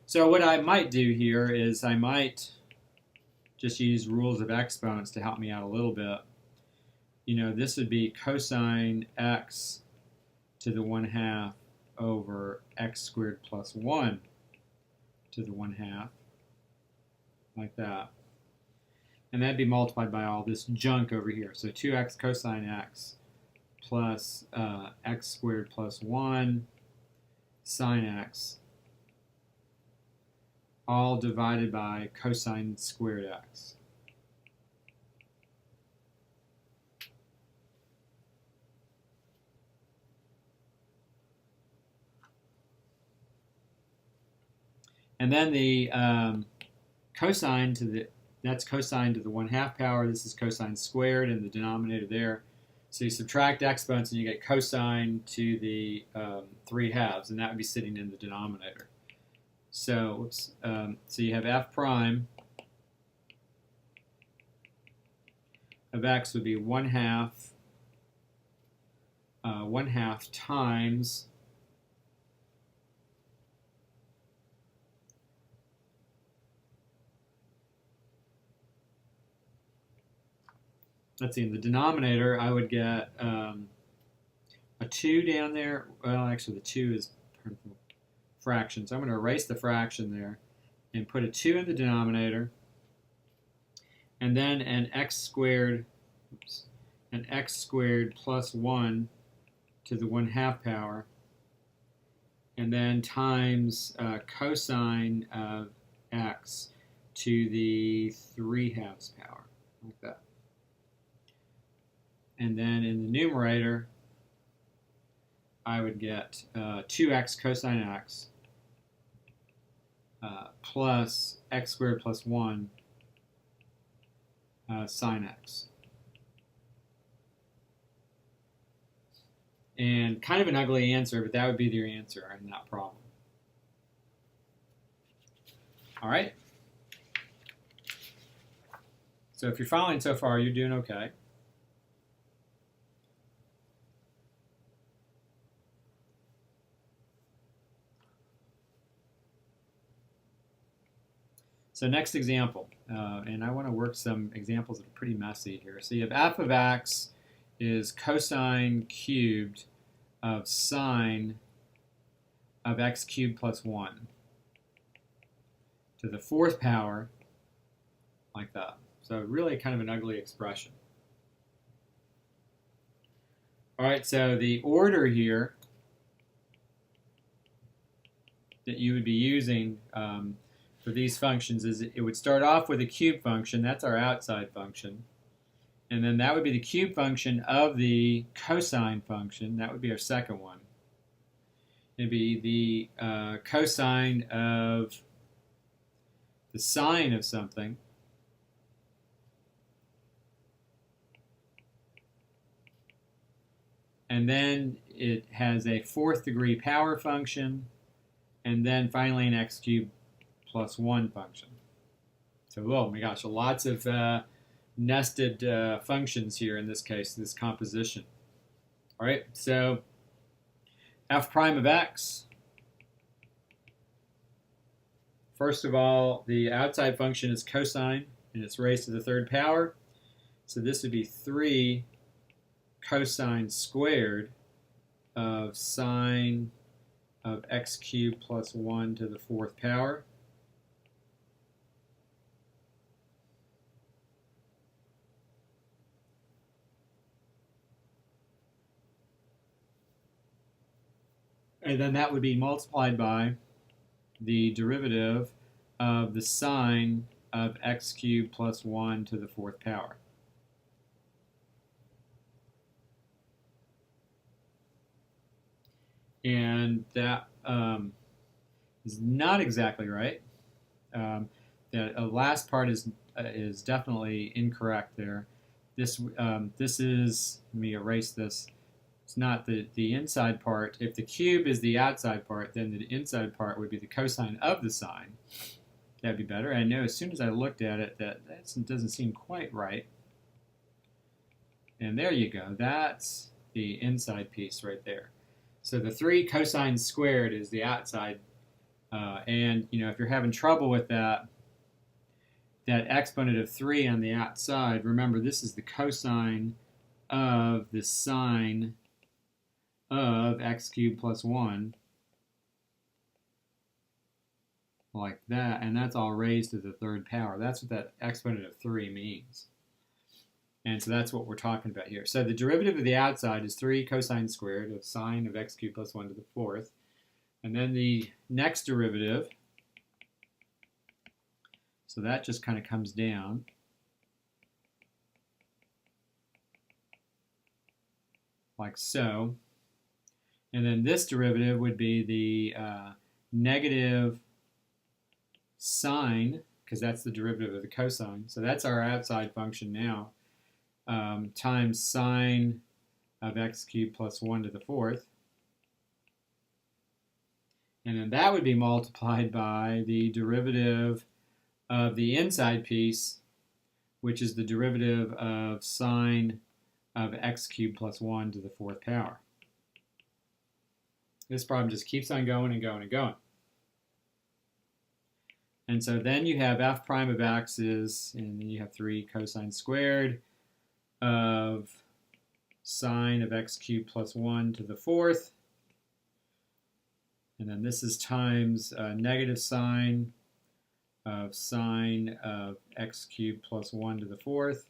[SPEAKER 1] So what I might do here is I might just use rules of exponents to help me out a little bit. This would be cosine x to the 1/2 over x squared plus 1 to the 1/2, like that. And that'd be multiplied by all this junk over here. So 2x cosine x plus x squared plus 1 sine x, all divided by cosine squared x. And then the cosine to the, that's cosine to the 1/2 power. This is cosine squared in the denominator there. So you subtract exponents and you get cosine to the 3/2, and that would be sitting in the denominator. So, so you have f prime of x would be 1/2 times let's see, in the denominator, I would get a 2 down there. Well, actually, the 2 is fraction. So I'm going to erase the fraction there and put a 2 in the denominator. And then an x squared plus 1 to the 1/2 power. And then times cosine of x to the 3/2 power, like that. And then in the numerator, I would get 2x cosine x plus x squared plus 1 sine x. And kind of an ugly answer, but that would be your answer in that problem. All right. So if you're following so far, you're doing okay. So next example, and I want to work some examples that are pretty messy here. So you have f of x is cosine cubed of sine of x cubed plus 1 to the 4th power, like that. So really kind of an ugly expression. All right, so the order here that you would be using for these functions is it would start off with a cube function. That's our outside function. And then that would be the cube function of the cosine function. That would be our second one. It'd be the cosine of the sine of something. And then it has a 4th degree power function. And then finally an x cubed plus 1 function. So, oh my gosh, lots of nested functions here in this case, this composition. All right, so f prime of x. First of all, the outside function is cosine, and it's raised to the third power. So this would be 3 cosine squared of sine of x cubed plus 1 to the 4th power. And then that would be multiplied by the derivative of the sine of x cubed plus 1 to the 4th power. And that is not exactly right. The last part is definitely incorrect there. This is, let me erase this. It's not the inside part. If the cube is the outside part, then the inside part would be the cosine of the sine. That'd be better. I know as soon as I looked at it that doesn't seem quite right. And there you go. That's the inside piece right there. So the 3 cosine squared is the outside. And you know, if you're having trouble with that exponent of 3 on the outside, remember this is the cosine of the sine of x cubed plus 1, like that, and that's all raised to the third power. That's what that exponent of 3 means. And so that's what we're talking about here. So the derivative of the outside is 3 cosine squared of sine of x cubed plus 1 to the 4th. And then the next derivative, so that just kind of comes down. Like so. And then this derivative would be the negative sine, because that's the derivative of the cosine. So that's our outside function now, times sine of x cubed plus 1 to the 4th. And then that would be multiplied by the derivative of the inside piece, which is the derivative of sine of x cubed plus 1 to the 4th power. This problem just keeps on going and going and going. And so then you have f prime of x is, and then you have 3 cosine squared of sine of x cubed plus 1 to the 4th. And then this is times negative sine of sine of x cubed plus 1 to the 4th.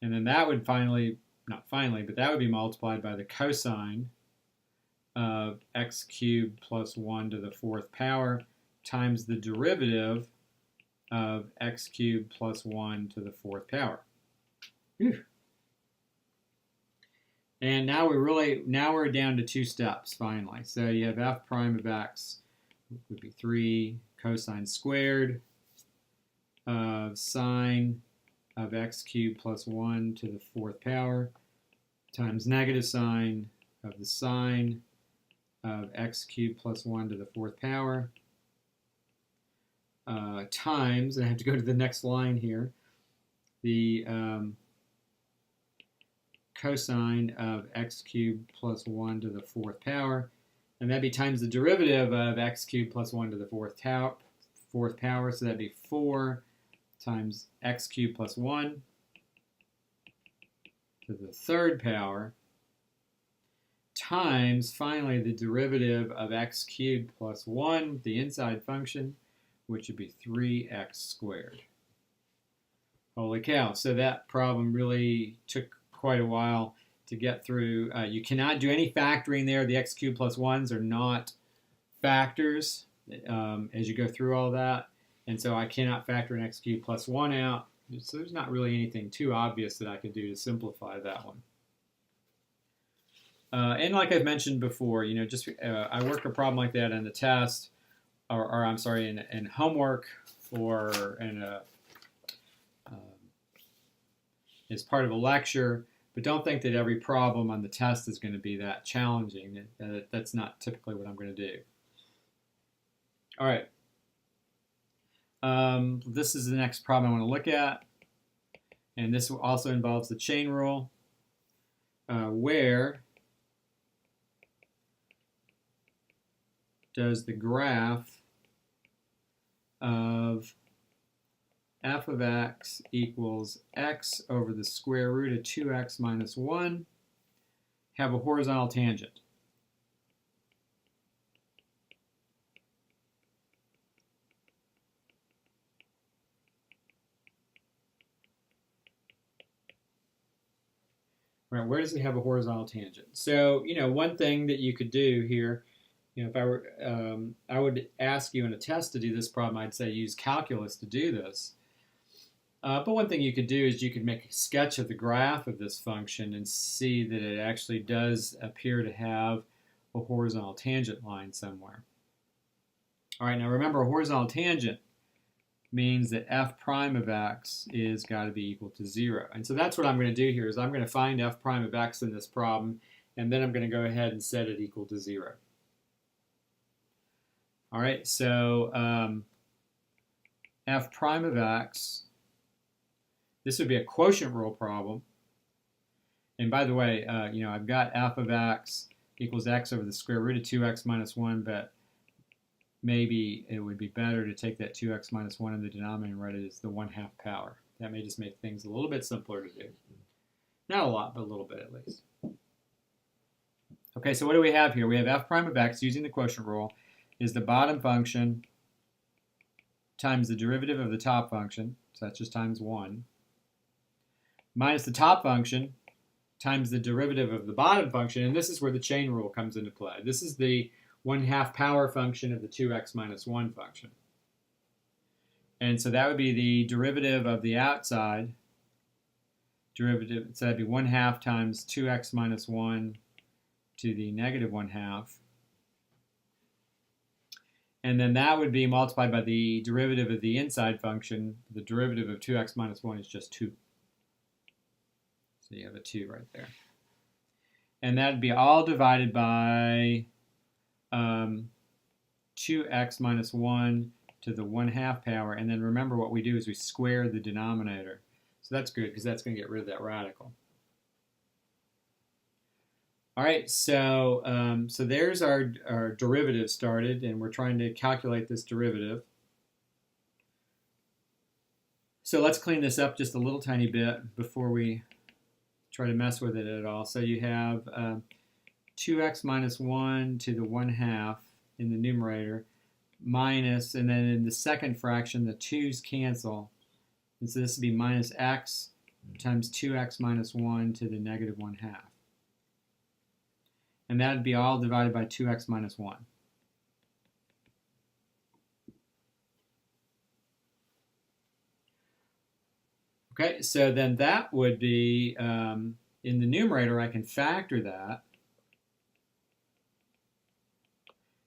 [SPEAKER 1] And then that would but that would be multiplied by the cosine of x cubed plus 1 to the 4th power times the derivative of x cubed plus 1 to the 4th power. Whew. And now we're down to 2 steps finally. So you have f prime of x would be 3 cosine squared of sine of x cubed plus 1 to the 4th power times negative sine of the sine of x cubed plus 1 to the 4th power times, and I have to go to the next line here, the cosine of x cubed plus 1 to the 4th power, and that'd be times the derivative of x cubed plus 1 to the 4th power, so that'd be 4 times x cubed plus 1 to the 3rd power times, finally, the derivative of x cubed plus 1, the inside function, which would be 3x squared. Holy cow. So that problem really took quite a while to get through. You cannot do any factoring there. The x cubed plus 1s are not factors as you go through all that. And so I cannot factor an x cubed plus 1 out. So there's not really anything too obvious that I could do to simplify that one. And like I've mentioned before, you know, just I work a problem like that in the test, or I'm sorry, in homework, or as part of a lecture. But don't think that every problem on the test is going to be that challenging. That's not typically what I'm going to do. All right. This is the next problem I want to look at. And this also involves the chain rule, where does the graph of f of x equals x over the square root of 2x minus 1 have a horizontal tangent? Right, where does it have a horizontal tangent? So, one thing that you could do here, if I were, I would ask you in a test to do this problem, I'd say use calculus to do this. But one thing you could do is you could make a sketch of the graph of this function and see that it actually does appear to have a horizontal tangent line somewhere. All right, now remember, a horizontal tangent means that f prime of x is got to be equal to 0. And so that's what I'm going to do here is I'm going to find f prime of x in this problem, and then I'm going to go ahead and set it equal to 0. All right, so f prime of x, this would be a quotient rule problem. And by the way, I've got f of x equals x over the square root of 2x minus 1, but maybe it would be better to take that 2x minus 1 in the denominator and write it as the 1/2 power. That may just make things a little bit simpler to do. Not a lot, but a little bit at least. Okay, so what do we have here? We have f prime of x, using the quotient rule, is the bottom function times the derivative of the top function, so that's just times 1, minus the top function times the derivative of the bottom function, and this is where the chain rule comes into play. This is the 1/2 power function of the 2x minus 1 function. And so that would be the derivative of the outside derivative, so that'd be 1/2 times 2x minus 1 to the negative 1/2. And then that would be multiplied by the derivative of the inside function. The derivative of 2x minus 1 is just 2. So you have a 2 right there. And that'd be all divided by 2x minus 1 to the 1/2 power. And then remember what we do is we square the denominator. So that's good because that's going to get rid of that radical. All right, so there's our derivative started, and we're trying to calculate this derivative. So let's clean this up just a little tiny bit before we try to mess with it at all. So you have 2x minus 1 to the 1/2 in the numerator, minus, and then in the second fraction, the 2's cancel. And so this would be minus x times 2x minus 1 to the negative 1/2. And that would be all divided by 2x minus 1. Okay, so then that would be, in the numerator, I can factor that,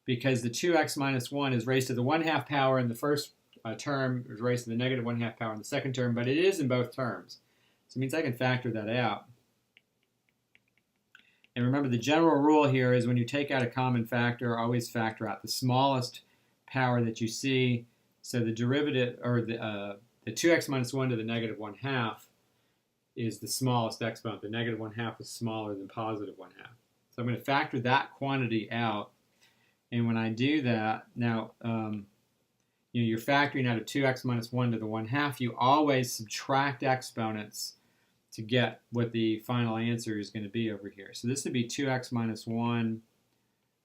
[SPEAKER 1] because the 2x minus 1 is raised to the 1/2 power in the first term, is raised to the negative 1/2 power in the second term, but it is in both terms. So it means I can factor that out. And remember, the general rule here is when you take out a common factor, always factor out the smallest power that you see. So the derivative, or the 2x minus 1 to the negative 1/2 is the smallest exponent. The negative 1/2 is smaller than positive 1/2. So I'm going to factor that quantity out. And when I do that, now, you're factoring out of 2x minus 1 to the 1/2. You always subtract exponents to get what the final answer is going to be over here. So this would be 2x minus 1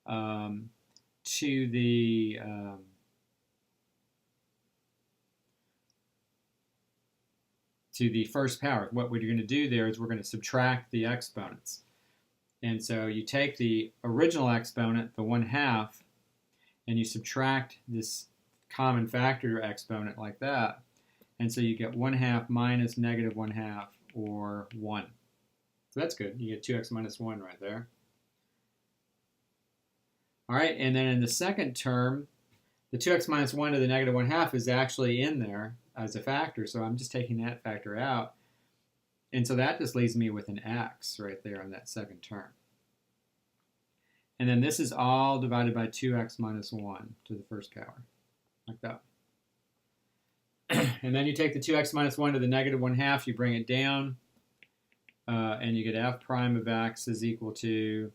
[SPEAKER 1] to the first power. What we're going to do there is we're going to subtract the exponents. And so you take the original exponent, the 1/2, and you subtract this common factor exponent like that. And so you get 1/2 minus negative 1/2, or 1. So that's good. You get 2x minus 1 right there. All right, and then in the second term, the 2x minus 1 to the negative 1/2 is actually in there as a factor, so I'm just taking that factor out. And so that just leaves me with an x right there on that second term. And then this is all divided by 2x minus 1 to the first power. like that. And then you take the 2x minus 1 to the negative 1/2, you bring it down, and you get f prime of x is equal to,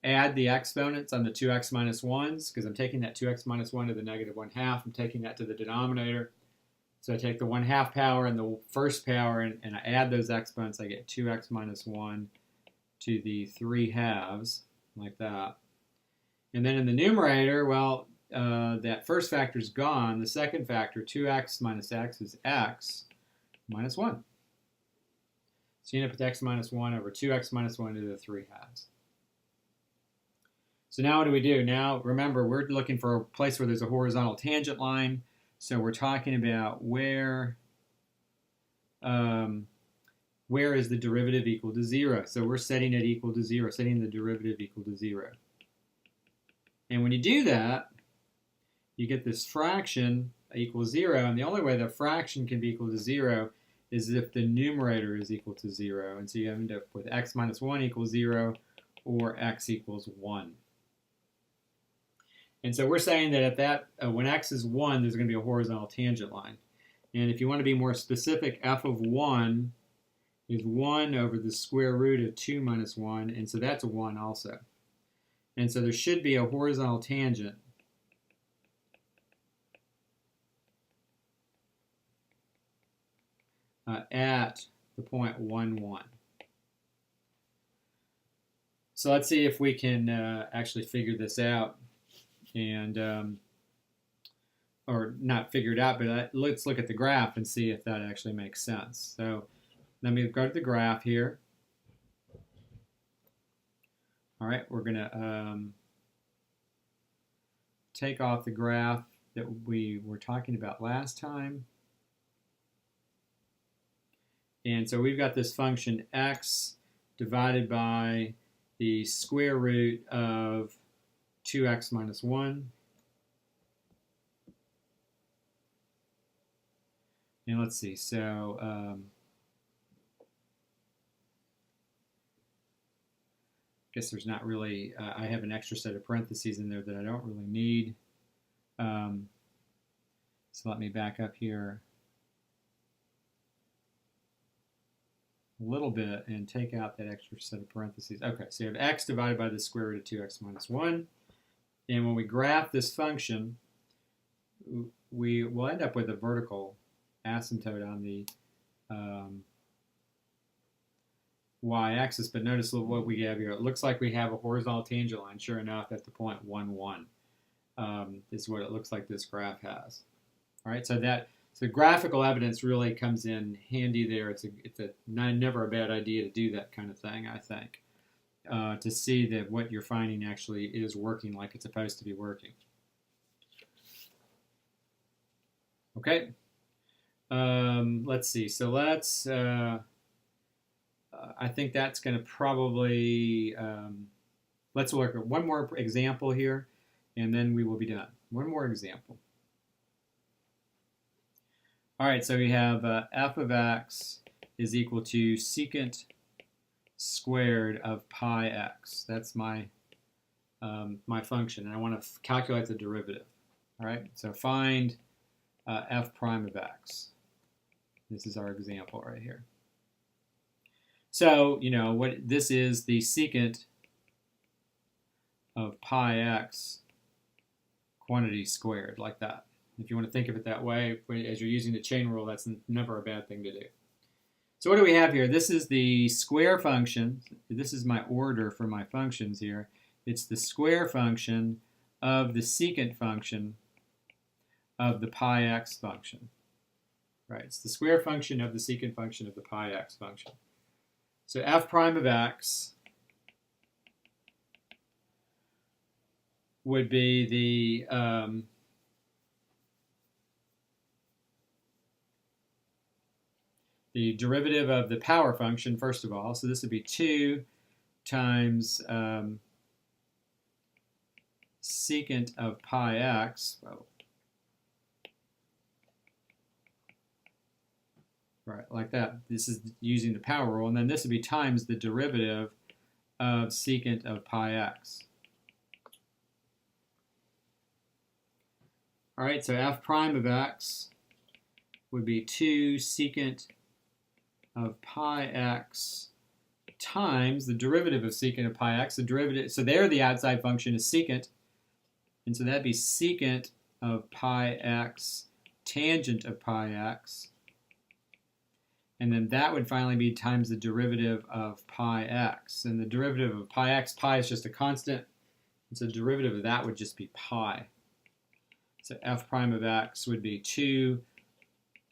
[SPEAKER 1] add the exponents on the 2x minus 1s, because I'm taking that 2x minus 1 to the negative 1/2, I'm taking that to the denominator. So I take the 1/2 power and the first power, and I add those exponents, I get 2x minus 1 to the 3/2, like that. And then in the numerator, well, that first factor is gone. The second factor, 2x minus x, is x minus 1. So you end up with x minus 1 over 2x minus 1 to the 3/2. So now what do we do? Now, remember, we're looking for a place where there's a horizontal tangent line. So we're talking about where is the derivative equal to 0. So we're setting it equal to 0, setting the derivative equal to 0. And when you do that, you get this fraction equals 0. And the only way the fraction can be equal to 0 is if the numerator is equal to 0. And so you end up with x minus 1 equals 0 or x equals 1. And so we're saying that at that, when x is 1, there's going to be a horizontal tangent line. And if you want to be more specific, f of 1 is 1 over the square root of 2 minus 1. And so that's a 1 also. And so there should be a horizontal tangent at the point 1, 1. So let's see if we can actually figure this out. And or not figure it out, but let's look at the graph and see if that actually makes sense. So let me go to the graph here. All right, we're going to take off the graph that we were talking about last time. And so we've got this function x divided by the square root of 2x minus 1. And let's see, so I guess there's not really, I have an extra set of parentheses in there that I don't really need. So let me back up here a little bit and take out that extra set of parentheses. Okay, so you have x divided by the square root of 2x minus 1. And when we graph this function, we will end up with a vertical asymptote on the y-axis, but notice what we have here. It looks like we have a horizontal tangent line, sure enough, at the point 1, 1. Is what it looks like this graph has. All right, so graphical evidence really comes in handy there. It's never a bad idea to do that kind of thing, I think, to see that what you're finding actually is working like it's supposed to be working. Okay, let's see. So let's, I think that's going to probably, let's look at one more example here, and then we will be done. One more example. All right, so we have f of x is equal to secant squared of pi x. That's my my function, and I want to calculate the derivative. All right, so find f prime of x. This is our example right here. So, you know, what this is, the secant of pi x quantity squared, like that. If you want to think of it that way, as you're using the chain rule, that's never a bad thing to do. So what do we have here? This is the square function. This is my order for my functions here. It's the square function of the secant function of the pi x function. Right, it's the square function of the secant function of the pi x function. So f prime of x would be the derivative of the power function, first of all. So this would be 2 times secant of pi x. Oh. Right, like that. This is using the power rule. And then this would be times the derivative of secant of pi x. All right, so f prime of x would be 2 secant of pi x times the derivative of secant of pi x. The derivative, so there the outside function is secant, and so that'd be secant of pi x tangent of pi x, and then that would finally be times the derivative of pi x. And the derivative of pi x, pi is just a constant, and so the derivative of that would just be pi. So f prime of x would be 2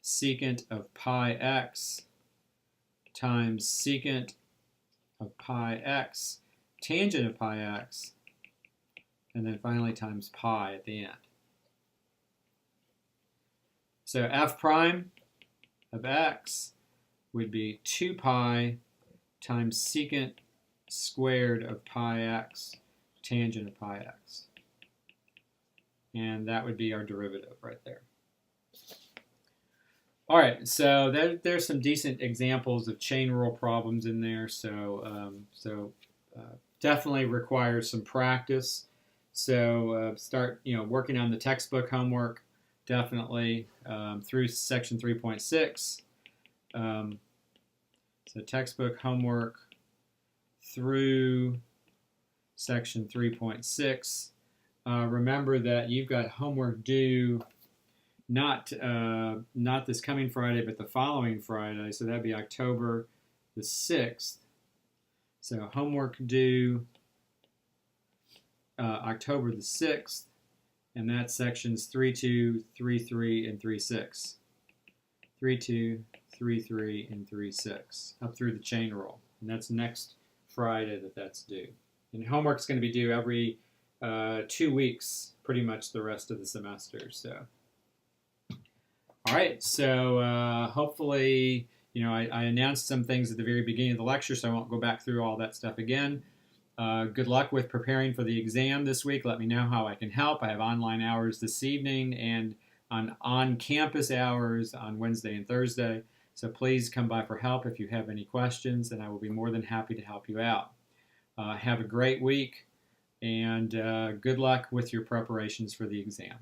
[SPEAKER 1] secant of pi x times secant of pi x tangent of pi x, and then finally times pi at the end. So f prime of x would be 2 pi times secant squared of pi x tangent of pi x. And that would be our derivative right there. All right, so there's some decent examples of chain rule problems in there. So definitely requires some practice. So start working on the textbook homework definitely through section 3.6. So textbook homework through section 3.6. Remember that you've got homework due not this coming Friday, but the following Friday. So that'd be October the 6th. So homework due October the 6th, and that's sections 3.2, 3.3, and 3.6. 3.2, 3.3, and 3.6 up through the chain rule. And that's next Friday that's due. And homework's going to be due every 2 weeks, pretty much the rest of the semester. So, all right. So hopefully, I announced some things at the very beginning of the lecture, so I won't go back through all that stuff again. Good luck with preparing for the exam this week. Let me know how I can help. I have online hours this evening and on-campus hours on Wednesday and Thursday. So please come by for help if you have any questions, and I will be more than happy to help you out. Have a great week, and good luck with your preparations for the exam.